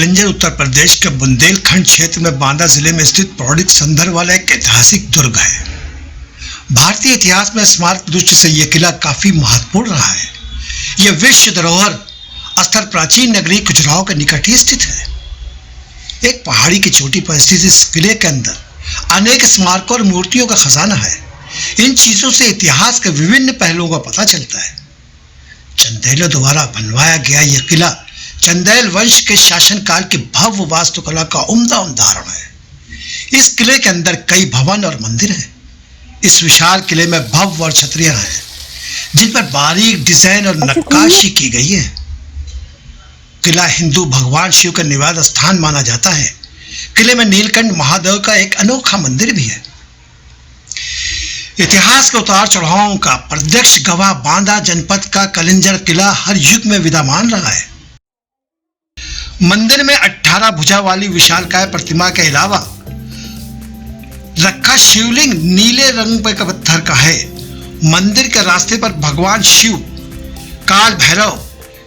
कलिंजर उत्तर प्रदेश के बुंदेलखंड क्षेत्र में बांदा जिले में स्थित पौराणिक संदर्भ वाला एक ऐतिहासिक दुर्ग है। भारतीय इतिहास में स्मारक दृष्टि से यह किला काफी महत्वपूर्ण रहा है। यह विश्व धरोहर स्थल प्राचीन नगरी खजुराहो के निकट ही स्थित है। एक पहाड़ी की चोटी पर स्थित इस किले के अंदर अनेक स्मारकों और मूर्तियों का खजाना है। इन चीजों से इतिहास के विभिन्न पहलुओं का पता चलता है। चंदेलों द्वारा बनवाया गया यह किला चंदेल वंश के शासनकाल की भव्य वास्तुकला का उम्दा उदाहरण है। इस किले के अंदर कई भवन और मंदिर हैं। इस विशाल किले में भव्य और छतरियां हैं जिन पर बारीक डिजाइन और नक्काशी की गई है। किला हिंदू भगवान शिव का निवास स्थान माना जाता है। किले में नीलकंठ महादेव का एक अनोखा मंदिर भी है। इतिहास के उतार चढ़ावों का प्रत्यक्ष गवाह बांदा जनपद का कलिंजर किला हर युग में विद्यमान रहा है। मंदिर में 18 भुजा वाली विशालकाय प्रतिमा के अलावा रखा शिवलिंग नीले रंग के पत्थर का है। मंदिर के रास्ते पर भगवान शिव, काल भैरव,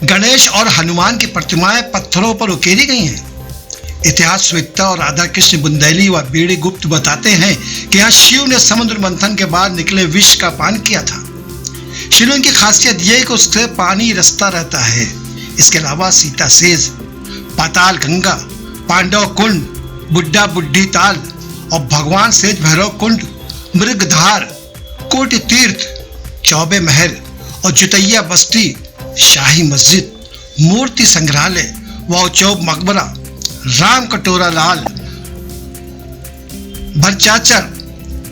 गणेश और हनुमान की प्रतिमाएं पत्थरों पर उकेरी गई हैं। इतिहासवेत्ता और राधा कृष्ण बुंदेली व बीड़ी गुप्त बताते हैं कि यहाँ शिव ने समुद्र मंथन के बाद निकले विष का पान किया था। शिवलिंग की खासियत यह है कि उससे पानी रिसता रहता है। इसके अलावा सीता सेज, पाताल गंगा, पांडव कुंड, बुड्ढा बुड्ढी ताल और भगवान सेज भैरव कुंड, मृगधार, कोटि तीर्थ, चौबे महल और जुतैया बस्ती, शाही मस्जिद, मूर्ति संग्रहालय, वाउचौब मकबरा, राम कटोरा लाल, भरचाचर,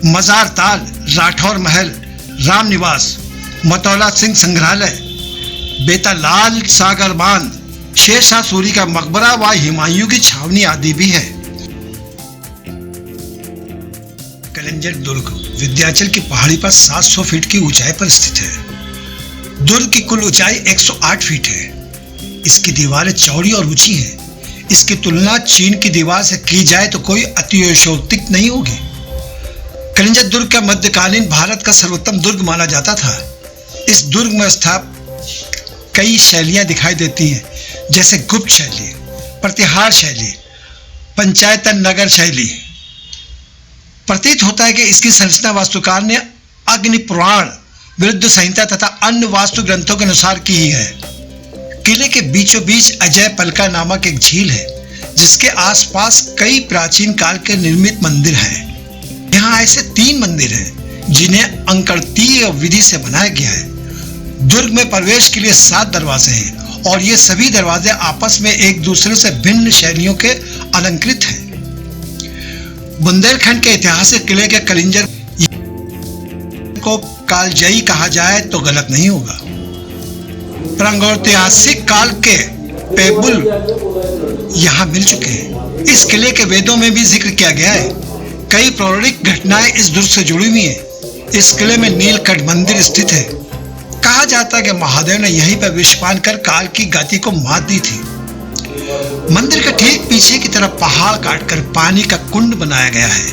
मजार ताल, राठौर महल, राम निवास, मतौला सिंह संग्रहालय, बेतालाल सागर बांध, शेरशाह सूरी का मकबरा व हुमायूं की छावनी आदि भी है। कलिंजर दुर्ग विंध्याचल की पहाड़ी पर 700 फीट की ऊंचाई पर स्थित है। दुर्ग की कुल ऊंचाई 108 फीट है। इसकी दीवारें चौड़ी और ऊंची हैं। इसकी तुलना चीन की दीवार से की जाए तो कोई अतिशयोक्ति नहीं होगी। कलिंजर दुर्ग का मध्यकालीन भारत का सर्वोत्तम दुर्ग माना जाता था। इस दुर्ग में स्थापित कई शैलियां दिखाई देती हैं, जैसे गुप्त शैली, प्रतिहार शैली, पंचायतन नगर शैली। प्रतीत होता है कि इसकी संरचना वास्तुकार ने अग्नि पुराण, विरुद्ध संहिता तथा अन्य वास्तु ग्रंथों के अनुसार की ही है। किले के बीचों बीच अजय पलका नामक एक झील है, जिसके आसपास कई प्राचीन काल के निर्मित मंदिर हैं। यहाँ ऐसे 3 मंदिर हैं जिन्हें अंकड़तीय विधि से बनाया गया है। दुर्ग में प्रवेश के लिए 7 दरवाजे हैं और ये सभी दरवाजे आपस में एक दूसरे से भिन्न शैलियों के अलंकृत हैं। बुंदेलखंड के ऐतिहासिक किले के कलिंजर को कालजयी कहा जाए तो गलत नहीं होगा। प्रागैतिहासिक काल के पेबुल यहाँ मिल चुके हैं। इस किले के वेदों में भी जिक्र किया गया है। कई पौराणिक घटनाएं इस दुर्ग से जुड़ी हुई हैं। इस किले में नीलकंठ मंदिर स्थित है। कहा जाता है कि महादेव ने यहीं पर विषपान कर काल की गति को मात दी थी। मंदिर के ठीक पीछे की तरफ पहाड़ काटकर पानी का कुंड बनाया गया है।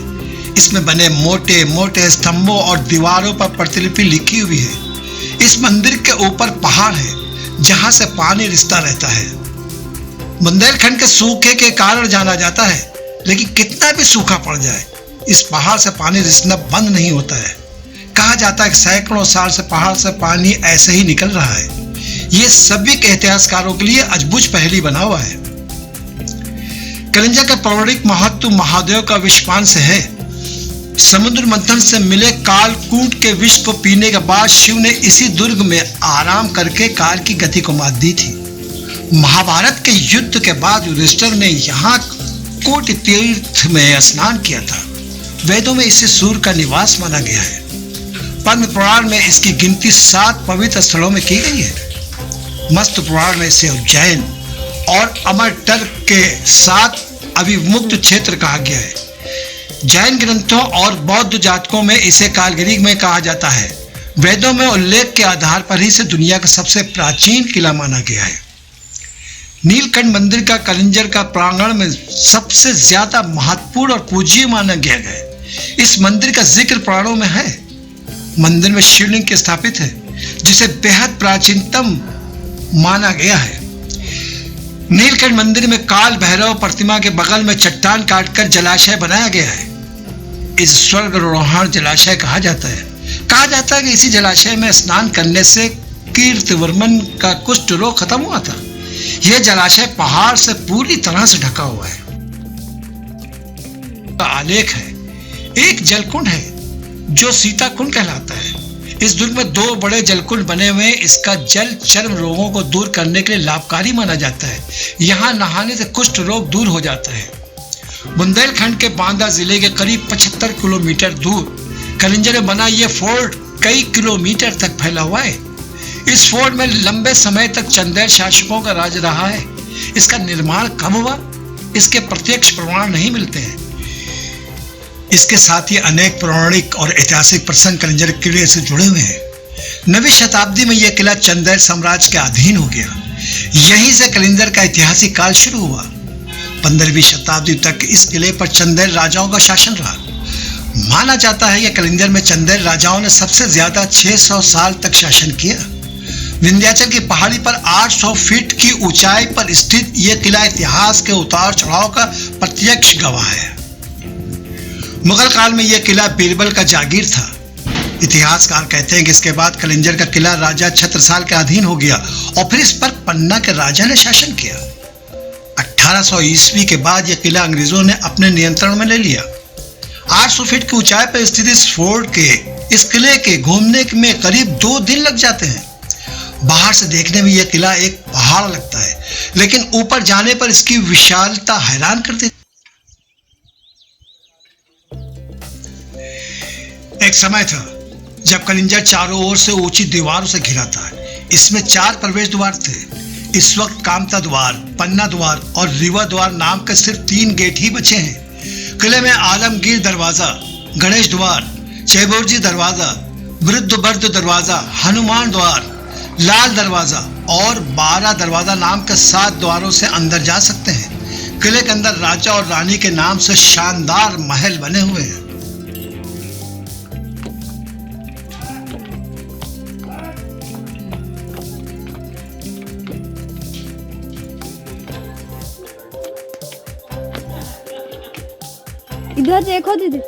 इसमें बने मोटे मोटे स्तंभों और दीवारों पर प्रतिलिपि लिखी हुई है। इस मंदिर के ऊपर पहाड़ है जहां से पानी रिसता रहता है। बुंदेलखंड के सूखे के कारण जाना जाता है, लेकिन कितना भी सूखा पड़ जाए इस पहाड़ से पानी रिसना बंद नहीं होता है। कहा जाता है कि सैकड़ों साल से पहाड़ से पानी ऐसे ही निकल रहा है। ये सभी के इतिहासकारों के लिए अजबुझ पहेली बना हुआ है। कलिंजर का पौराणिक महत्व महादेव का विषपान से है। समुद्र मंथन से मिले कालकूट के विष को पीने के बाद शिव ने इसी दुर्ग में आराम करके काल की गति को मात दी थी। महाभारत के युद्ध के बाद युधिष्ठिर ने यहाँ कोटि तीर्थ में स्नान किया था। वेदों में इसे सूर्य का निवास माना गया है। पद्म पुराण में इसकी गिनती 7 पवित्र स्थलों में की गई है। मत्स्य पुराण में इसे उज्जैन और अमरतल के 7 अविमुक्त क्षेत्र कहा गया है। जैन ग्रंथों और बौद्ध जातकों में इसे कालगिरी में कहा जाता है। वेदों में उल्लेख के आधार पर ही इसे दुनिया का सबसे प्राचीन किला माना गया है। नीलकंठ मंदिर का कलिंजर का प्रांगण में सबसे ज्यादा महत्वपूर्ण और पूज्य माना गया है। इस मंदिर का जिक्र पुराणों में है। मंदिर में शिवलिंग के स्थापित है, जिसे बेहद प्राचीनतम माना गया है। नीलकंठ मंदिर में काल भैरव प्रतिमा के बगल में चट्टान काटकर जलाशय बनाया गया है। इस स्वर्ग रोहाण जलाशय कहा जाता है कि इसी जलाशय में स्नान करने से कीर्तिवर्मन का कुष्ठ रोग खत्म हुआ था। यह जलाशय पहाड़ से पूरी तरह से ढका हुआ है। आलेख है, एक जलकुंड है जो सीता कुंड कहलाता है। इस दुर्ग में 2 बड़े जलकुंड बने हुए हैं। इसका जल चर्म रोगों को दूर करने के लिए लाभकारी माना जाता है। यहाँ नहाने से कुष्ठ रोग दूर हो जाता है। बुंदेलखंड के बांदा जिले के करीब 75 किलोमीटर दूर कलिंजर में बना यह फोर्ट कई किलोमीटर तक फैला हुआ है। इस फोर्ट में लंबे समय तक चंदेल शासकों का राज रहा है। इसका निर्माण कब हुआ, इसके प्रत्यक्ष प्रमाण नहीं मिलते हैं। इसके साथ ही अनेक पौराणिक और ऐतिहासिक प्रसंग कलिंजर किले से जुड़े हुए हैं। 9वीं शताब्दी में यह किला चंदेल साम्राज्य के अधीन हो गया। यहीं से कलिंजर का ऐतिहासिक काल शुरू हुआ। 15वीं शताब्दी तक इस किले पर चंदेल राजाओं का शासन रहा। माना जाता है कि कलिंजर में चंदेल राजाओं ने सबसे ज्यादा 600 साल तक शासन किया। विंध्याचल की पहाड़ी पर 800 फीट की ऊंचाई पर स्थित यह किला इतिहास के उतार चढ़ाव का प्रत्यक्ष गवाह है। मुगल काल में यह किला बीरबल का जागीर था। इतिहासकार कहते हैं कि इसके बाद कलिंजर का किला राजा छत्रसाल के अधीन हो गया और फिर इस पर पन्ना के राजा ने शासन किया। 1800 ईस्वी के बाद यह किला अंग्रेजों ने अपने नियंत्रण में ले लिया। 800 फीट की ऊंचाई पर स्थित इस फोर्ट के इस किले के घूमने में करीब 2 दिन लग जाते हैं। बाहर से देखने में यह किला एक पहाड़ लगता है, लेकिन ऊपर जाने पर इसकी विशालता हैरान कर देती। एक समय था जब कलिंजर चारों ओर से ऊंची दीवारों से घिरा था। इसमें 4 प्रवेश द्वार थे। इस वक्त कामता द्वार, पन्ना द्वार और रीवा द्वार नाम के सिर्फ 3 गेट ही बचे हैं। किले में आलमगीर दरवाजा, गणेश द्वार, चैबोरजी दरवाजा, वृद्धबर्द दरवाजा, हनुमान द्वार, लाल दरवाजा और 12 दरवाजा नाम के 7 द्वारों से अंदर जा सकते हैं। किले के अंदर राजा और रानी के नाम से शानदार महल बने हुए हैं। इधर देखो दीदी।